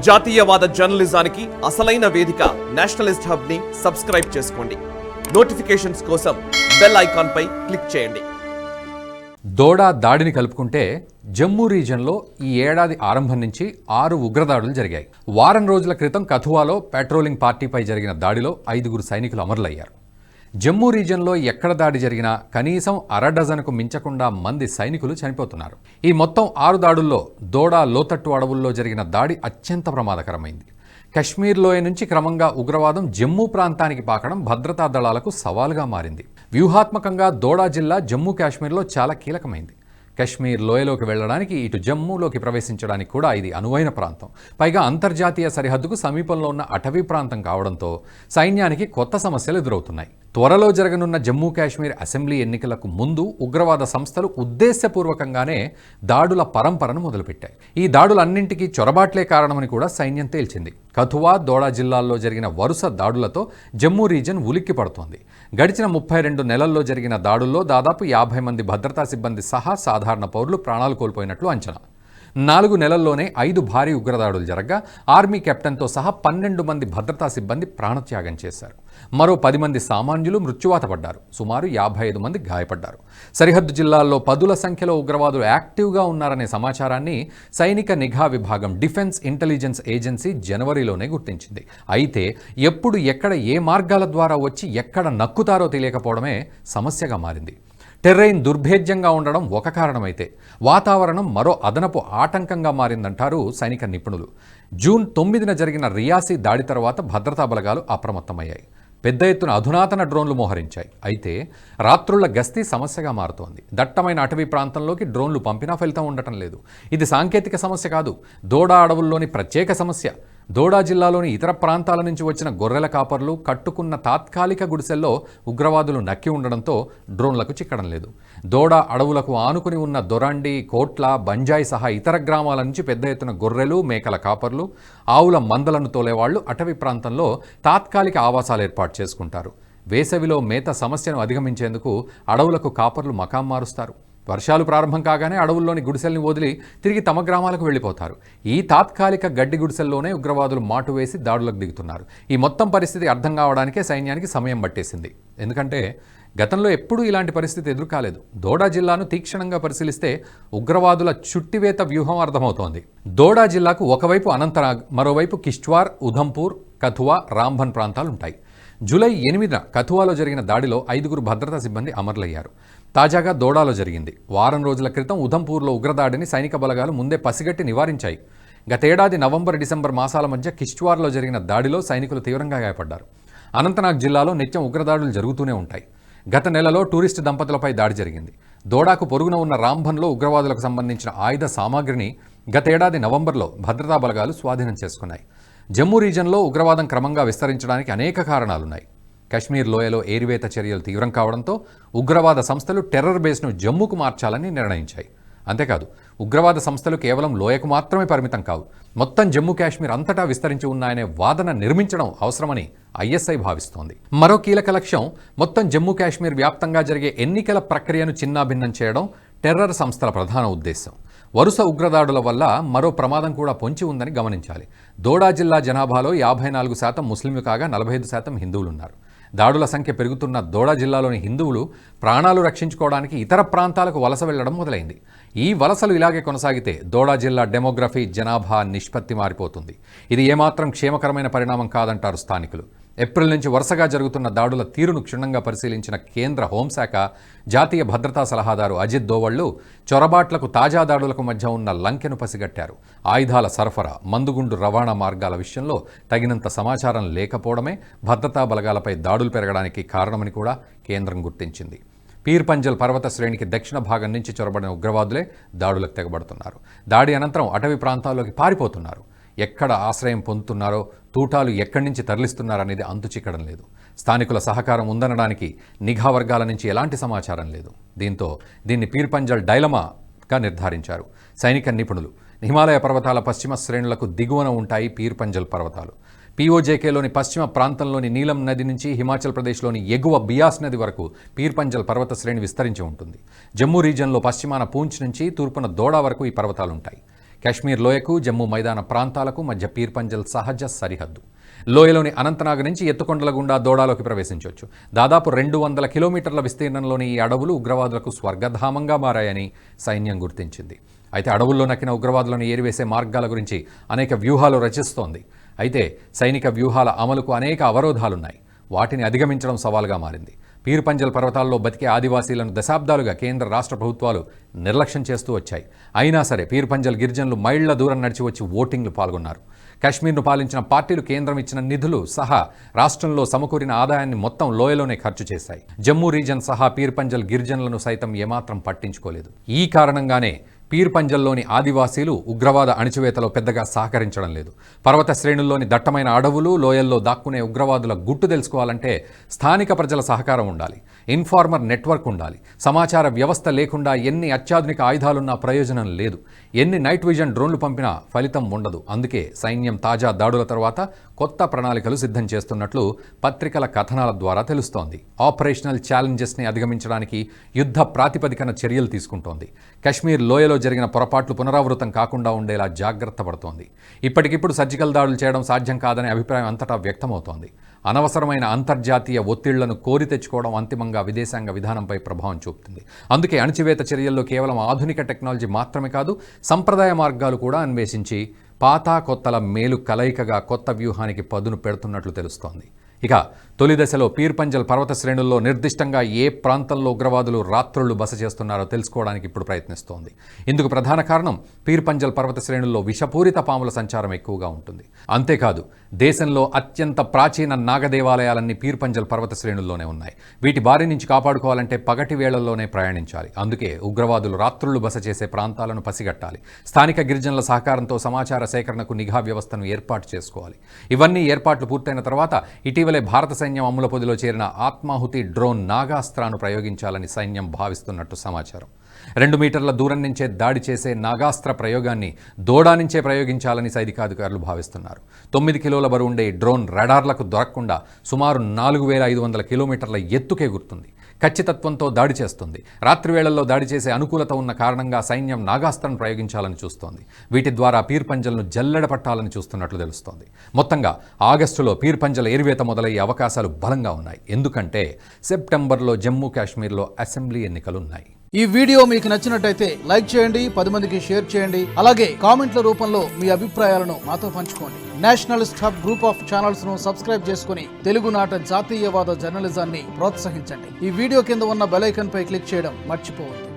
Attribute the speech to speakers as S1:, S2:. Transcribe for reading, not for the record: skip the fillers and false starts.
S1: జాతీయవాద జర్నలిజానికి అసలైన వేదిక నేషనలిస్ట్ హబ్ ని సబ్స్క్రైబ్ చేసుకోండి. నోటిఫికేషన్స్ కోసం బెల్ ఐకాన్ పై క్లిక్ చేయండి.
S2: దోడా దాడిని కలుపుకుంటే జమ్మూ రీజన్లో ఈ ఏడాది ఆరంభం నుంచి 6 ఉగ్రదాడులు జరిగాయి. వారం రోజుల క్రితం కథువాలో పెట్రోలింగ్ పార్టీపై జరిగిన దాడిలో 5 సైనికులు అమరులయ్యారు. జమ్మూ రీజన్లో ఎక్కడ దాడి జరిగినా కనీసం 1/2 డజన్కు మించకుండా మంది సైనికులు చనిపోతున్నారు. ఈ మొత్తం 6 దాడుల్లో దోడా లోతట్టు అడవుల్లో జరిగిన దాడి అత్యంత ప్రమాదకరమైంది. కశ్మీర్ లోయ నుంచి క్రమంగా ఉగ్రవాదం జమ్మూ ప్రాంతానికి పాకడం భద్రతా దళాలకు సవాలుగా మారింది. వ్యూహాత్మకంగా దోడా జిల్లా జమ్మూ కాశ్మీర్లో చాలా కీలకమైంది. కశ్మీర్ లోయలోకి వెళ్లడానికి ఇటు జమ్మూలోకి ప్రవేశించడానికి కూడా ఇది అనువైన ప్రాంతం. పైగా అంతర్జాతీయ సరిహద్దుకు సమీపంలో ఉన్న అటవీ ప్రాంతం కావడంతో సైన్యానికి కొత్త సమస్యలు ఎదురవుతున్నాయి. త్వరలో జరగనున్న జమ్మూ కాశ్మీర్ అసెంబ్లీ ఎన్నికలకు ముందు ఉగ్రవాద సంస్థలు ఉద్దేశపూర్వకంగానే దాడుల పరంపరను మొదలుపెట్టాయి. ఈ దాడులన్నింటికీ చొరబాట్లే కారణమని కూడా సైన్యం తేల్చింది. కథువా, దోడా జిల్లాల్లో జరిగిన వరుస దాడులతో జమ్మూ రీజన్ ఉలిక్కి పడుతోంది. గడిచిన 32 నెలల్లో జరిగిన దాడుల్లో దాదాపు 50 మంది భద్రతా సిబ్బంది సహా సాధారణ పౌరులు ప్రాణాలు కోల్పోయినట్లు అంచనా. 4 నెలల్లోనే 5 భారీ ఉగ్రదాడులు జరగ్గా ఆర్మీ కెప్టెన్తో సహా 12 మంది భద్రతా సిబ్బంది ప్రాణత్యాగం చేశారు. మరో 10 మంది సామాన్యులు మృత్యువాత పడ్డారు. సుమారు 55 మంది గాయపడ్డారు. సరిహద్దు జిల్లాల్లో 10ల సంఖ్యలో ఉగ్రవాదులు యాక్టివ్గా ఉన్నారనే సమాచారాన్ని సైనిక నిఘా విభాగం డిఫెన్స్ ఇంటెలిజెన్స్ ఏజెన్సీ జనవరిలోనే గుర్తించింది. అయితే ఎప్పుడు ఎక్కడ ఏ మార్గాల ద్వారా వచ్చి ఎక్కడ నక్కుతారో తెలియకపోవడమే సమస్యగా మారింది. టెర్రెయిన్ దుర్భేద్యంగా ఉండడం ఒక కారణమైతే వాతావరణం మరో అదనపు ఆటంకంగా మారిందంటారు సైనిక నిపుణులు. జూన్ 9న జరిగిన రియాసీ దాడి తర్వాత భద్రతా బలగాలు అప్రమత్తమయ్యాయి. పెద్ద ఎత్తున అధునాతన డ్రోన్లు మోహరించాయి. అయితే రాత్రుళ్ల గస్తీ సమస్యగా మారుతోంది. దట్టమైన అటవీ ప్రాంతంలోకి డ్రోన్లు పంపినా ఫలితం ఉండటం లేదు. ఇది సాంకేతిక సమస్య కాదు, దోడా అడవుల్లోని ప్రత్యేక సమస్య. దోడా జిల్లాలోని ఇతర ప్రాంతాల నుంచి వచ్చిన గొర్రెల కాపర్లు కట్టుకున్న తాత్కాలిక గుడిసెల్లో ఉగ్రవాదులు నక్కి ఉండడంతో డ్రోన్లకు చిక్కడం లేదు. దోడా అడవులకు ఆనుకుని ఉన్న దొరాండి, కోట్ల, బంజాయి సహా ఇతర గ్రామాల నుంచి పెద్ద ఎత్తున గొర్రెలు, మేకల కాపర్లు, ఆవుల మందలను తోలేవాళ్లు అటవీ ప్రాంతంలో తాత్కాలిక ఆవాసాలు ఏర్పాటు చేసుకుంటారు. వేసవిలో మేత సమస్యను అధిగమించేందుకు అడవులకు కాపర్లు మకాం మారుస్తారు. వర్షాలు ప్రారంభం కాగానే అడవుల్లోని గుడిసెల్ని వదిలి తిరిగి తమ గ్రామాలకు వెళ్ళిపోతారు. ఈ తాత్కాలిక గడ్డి గుడిసెల్లోనే ఉగ్రవాదులు మాటు వేసి దాడులకు దిగుతున్నారు. ఈ మొత్తం పరిస్థితి అర్థం కావడానికే సైన్యానికి సమయం పట్టేసింది. ఎందుకంటే గతంలో ఎప్పుడూ ఇలాంటి పరిస్థితి ఎదురు కాలేదు. దోడా జిల్లాను తీక్షణంగా పరిశీలిస్తే ఉగ్రవాదుల చుట్టివేత వ్యూహం అర్థమవుతోంది. దోడా జిల్లాకు ఒకవైపు అనంతనాగ్, మరోవైపు కిష్ట్వార్, ఉధంపూర్, కథువా, రాంబన్ ప్రాంతాలుంటాయి. జూలై 8న కథువాలో జరిగిన దాడిలో 5 భద్రతా సిబ్బంది అమరులయ్యారు. తాజాగా దోడాలో జరిగింది. వారం రోజుల క్రితం ఉధంపూర్లో ఉగ్రదాడిని సైనిక బలగాలు ముందే పసిగట్టి నివారించాయి. గతేడాది నవంబర్, డిసెంబర్ మాసాల మధ్య కిష్ట్వార్లో జరిగిన దాడిలో సైనికులు తీవ్రంగా గాయపడ్డారు. అనంతనాగ్ జిల్లాలో నిత్యం ఉగ్రదాడులు జరుగుతూనే ఉంటాయి. గత నెలలో టూరిస్టు దంపతులపై దాడి జరిగింది. దోడాకు పొరుగున ఉన్న రాంబన్లో ఉగ్రవాదులకు సంబంధించిన ఆయుధ సామాగ్రిని గతేడాది నవంబర్లో భద్రతా బలగాలు స్వాధీనం చేసుకున్నాయి. జమ్మూ రీజన్లో ఉగ్రవాదం క్రమంగా విస్తరించడానికి అనేక కారణాలున్నాయి. కశ్మీర్ లోయలో ఏరివేత చర్యలు తీవ్రం కావడంతో ఉగ్రవాద సంస్థలు టెర్రర్ బేస్ను జమ్మూకు మార్చాలని నిర్ణయించాయి. అంతేకాదు, ఉగ్రవాద సంస్థలు కేవలం లోయకు మాత్రమే పరిమితం కావు, మొత్తం జమ్మూ కాశ్మీర్ అంతటా విస్తరించి ఉన్నాయనే వాదన నిర్మించడం అవసరమని ఐఎస్ఐ భావిస్తోంది. మరో కీలక లక్ష్యం మొత్తం జమ్మూ కాశ్మీర్ వ్యాప్తంగా జరిగే ఎన్నికల ప్రక్రియను చిన్నాభిన్నం చేయడం టెర్రర్ సంస్థల ప్రధాన ఉద్దేశం. వరుస ఉగ్రదాడుల వల్ల మరో ప్రమాదం కూడా పొంచి ఉందని గమనించాలి. దోడా జిల్లా జనాభాలో 54% ముస్లింలు కాగా 45% హిందువులున్నారు. దాడుల సంఖ్య పెరుగుతున్న దోడా జిల్లాలోని హిందువులు ప్రాణాలు రక్షించుకోవడానికి ఇతర ప్రాంతాలకు వలస వెళ్లడం మొదలైంది. ఈ వలసలు ఇలాగే కొనసాగితే దోడా జిల్లా డెమోగ్రఫీ, జనాభా నిష్పత్తి మారిపోతుంది. ఇది ఏమాత్రం క్షేమకరమైన పరిణామం కాదంటారు స్థానికులు. ఏప్రిల్ నుంచి వరుసగా జరుగుతున్న దాడుల తీరును క్షుణ్ణంగా పరిశీలించిన కేంద్ర హోంశాఖ జాతీయ భద్రతా సలహాదారు అజిత్ దోవళ్లు చొరబాట్లకు, తాజా దాడులకు మధ్య ఉన్న లంకెను పసిగట్టారు. ఆయుధాల సరఫరా, మందుగుండు రవాణా మార్గాల విషయంలో తగినంత సమాచారం లేకపోవడమే భద్రతా బలగాలపై దాడులు పెరగడానికి కారణమని కూడా కేంద్రం గుర్తించింది. పీర్ పంజల్ పర్వత శ్రేణికి దక్షిణ భాగం నుంచి చొరబడిన ఉగ్రవాదులే దాడులకు తెగబడుతున్నారు. దాడి అనంతరం అటవీ ప్రాంతాల్లోకి పారిపోతున్నారు. ఎక్కడ ఆశ్రయం పొందుతున్నారో, తూటాలు ఎక్కడి నుంచి తరలిస్తున్నారనేది అంతుచిక్కడం లేదు. స్థానికుల సహకారం ఉందనడానికి నిఘా వర్గాల నుంచి ఎలాంటి సమాచారం లేదు. దీంతో దీన్ని పీర్ పంజల్ డైలమాగా నిర్ధారించారు సైనిక నిపుణులు. హిమాలయ పర్వతాల పశ్చిమ శ్రేణులకు దిగువన ఉంటాయి పీర్ పంజల్ పర్వతాలు. పీఓజేకేలోని పశ్చిమ ప్రాంతంలోని నీలం నది నుంచి హిమాచల్ ప్రదేశ్లోని ఎగువ బియాస్ నది వరకు పీర్ పంజల్ పర్వత శ్రేణి విస్తరించి ఉంటుంది. జమ్మూ రీజన్లో పశ్చిమాన పూంచ్ నుంచి తూర్పున దోడా వరకు ఈ పర్వతాలుంటాయి. కాశ్మీర్ లోయకు జమ్మూ మైదాన ప్రాంతాలకు మధ్య పీర్పంజల్ సహజ సరిహద్దు. లోయలోని అనంతనాగ్ నుంచి ఎత్తుకొండల గుండా దోడాలోకి ప్రవేశించవచ్చు. దాదాపు 200 కిలోమీటర్ల విస్తీర్ణంలోని ఈ అడవులు ఉగ్రవాదులకు స్వర్గధామంగా మారాయని సైన్యం గుర్తించింది. అయితే అడవుల్లో నక్కిన ఉగ్రవాదులను ఏరివేసే మార్గాల గురించి అనేక వ్యూహాలు రచిస్తోంది. అయితే సైనిక వ్యూహాల అమలుకు అనేక అవరోధాలున్నాయి. వాటిని అధిగమించడం సవాలుగా మారింది. పీర్పంజల్ పర్వతాల్లో బతికే ఆదివాసీలను దశాబ్దాలుగా కేంద్ర రాష్ట్ర ప్రభుత్వాలు నిర్లక్ష్యం చేస్తూ వచ్చాయి. అయినా సరే పీర్పంజల్ గిరిజనులు మైళ్ల దూరం నడిచి వచ్చి ఓటింగ్లు పాల్గొన్నారు. కాశ్మీర్ను పాలించిన పార్టీలు కేంద్రం ఇచ్చిన నిధులు సహా రాష్ట్రంలో సమకూరిన ఆదాయాన్ని మొత్తం లోయలోనే ఖర్చు చేశాయి. జమ్మూ రీజన్ సహా పీర్పంజల్ గిరిజనులను సైతం ఏమాత్రం పట్టించుకోలేదు. ఈ కారణంగానే పీర్పంజల్లోని ఆదివాసీలు ఉగ్రవాద అణిచివేతలో పెద్దగా సహకరించడం లేదు. పర్వత శ్రేణుల్లోని దట్టమైన అడవులు, లోయల్లో దాక్కునే ఉగ్రవాదుల గుట్టు తెలుసుకోవాలంటే స్థానిక ప్రజల సహకారం ఉండాలి. ఇన్ఫార్మర్ నెట్వర్క్ ఉండాలి. సమాచార వ్యవస్థ లేకుండా ఎన్ని అత్యాధునిక ఆయుధాలున్నా ప్రయోజనం లేదు. ఎన్ని నైట్ విజన్ డ్రోన్లు పంపినా ఫలితం ఉండదు. అందుకే సైన్యం తాజా దాడుల తర్వాత కొత్త ప్రణాళికలు సిద్ధం చేస్తున్నట్లు పత్రికల కథనాల ద్వారా తెలుస్తోంది. ఆపరేషనల్ ఛాలెంజెస్ని అధిగమించడానికి యుద్ధ ప్రాతిపదికన చర్యలు తీసుకుంటోంది. కాశ్మీర్ లోయలో జరిగిన పొరపాట్లు పునరావృతం కాకుండా ఉండేలా జాగ్రత్త పడుతోంది. ఇప్పటికిప్పుడు సర్జికల్ దాడులు చేయడం సాధ్యం కాదనే అభిప్రాయం అంతటా వ్యక్తమవుతోంది. అనవసరమైన అంతర్జాతీయ ఒత్తిళ్లను కోరి తెచ్చుకోవడం అంతిమంగా విదేశాంగ విధానంపై ప్రభావం చూపుతుంది. అందుకే అణచివేత చర్యల్లో కేవలం ఆధునిక టెక్నాలజీ మాత్రమే కాదు, సంప్రదాయ మార్గాలు కూడా అన్వేషించి పాత కొత్తల మేలు కలయికగా కొత్త వ్యూహానికి పదును పెడుతున్నట్లు తెలుస్తోంది. ఇక తొలి దశలో పీర్పంజల్ పర్వత శ్రేణుల్లో నిర్దిష్టంగా ఏ ప్రాంతంలో ఉగ్రవాదులు రాత్రుళ్లు బస చేస్తున్నారో తెలుసుకోవడానికి ఇప్పుడు ప్రయత్నిస్తోంది. ఇందుకు ప్రధాన కారణం పీర్పంజల్ పర్వత శ్రేణుల్లో విషపూరిత పాముల సంచారం ఎక్కువగా ఉంటుంది. అంతేకాదు దేశంలో అత్యంత ప్రాచీన నాగదేవాలయాలన్నీ పీర్పంజల్ పర్వత శ్రేణుల్లోనే ఉన్నాయి. వీటి బారి నుంచి కాపాడుకోవాలంటే పగటి వేళల్లోనే ప్రయాణించాలి. అందుకే ఉగ్రవాదులు రాత్రుళ్లు బస చేసే ప్రాంతాలను పసిగట్టాలి. స్థానిక గిరిజనుల సహకారంతో సమాచార సేకరణకు నిఘా వ్యవస్థను ఏర్పాటు చేసుకోవాలి. ఇవన్నీ ఏర్పాట్లు పూర్తయిన తర్వాత ఇటీవలే భారత సైన్యం అమ్ముల పొదిలో చేరిన ఆత్మాహుతి డ్రోన్ నాగాస్త్రాను ప్రయోగించాలని సైన్యం భావిస్తున్నట్టు సమాచారం. 2 మీటర్ల దూరం నుంచే దాడి చేసే నాగాస్త్ర ప్రయోగాన్ని దోడా నుంచే ప్రయోగించాలని సైనికాధికారులు భావిస్తున్నారు. 9 కిలోల బరువు ఉండే డ్రోన్ రడార్లకు దొరకకుండా సుమారు 4500 కిలోమీటర్ల ఎత్తుకే గుర్తుంది. ఖచ్చితత్వంతో దాడి చేస్తుంది. రాత్రి వేళల్లో దాడి చేసే అనుకూలత ఉన్న కారణంగా సైన్యం నాగాస్త్రం ప్రయోగించాలని చూస్తోంది. వీటి ద్వారా పీర్పంజల్ను జల్లెడ పట్టాలని చూస్తున్నట్లు తెలుస్తోంది. మొత్తంగా ఆగస్టులో పీర్పంజల్ ఏరివేత మొదలయ్యే అవకాశాలు బలంగా ఉన్నాయి. ఎందుకంటే సెప్టెంబర్లో జమ్మూ కాశ్మీర్లో అసెంబ్లీ ఎన్నికలున్నాయి.
S3: ఈ వీడియో మీకు నచ్చినట్టయితే లైక్ చేయండి, 10 మందికి షేర్ చేయండి. అలాగే కామెంట్ల రూపంలో మీ అభిప్రాయాలను మాతో పంచుకోండి. Nationalist hub group of channels ను సబ్స్క్రైబ్ చేసుకుని తెలుగునాట జాతీయవాద జర్నలిజాన్ని ప్రోత్సహించండి. ఈ వీడియో కింద ఉన్న బెల్ ఐకాన్ పై క్లిక్ చేయడం మర్చిపోవద్దు.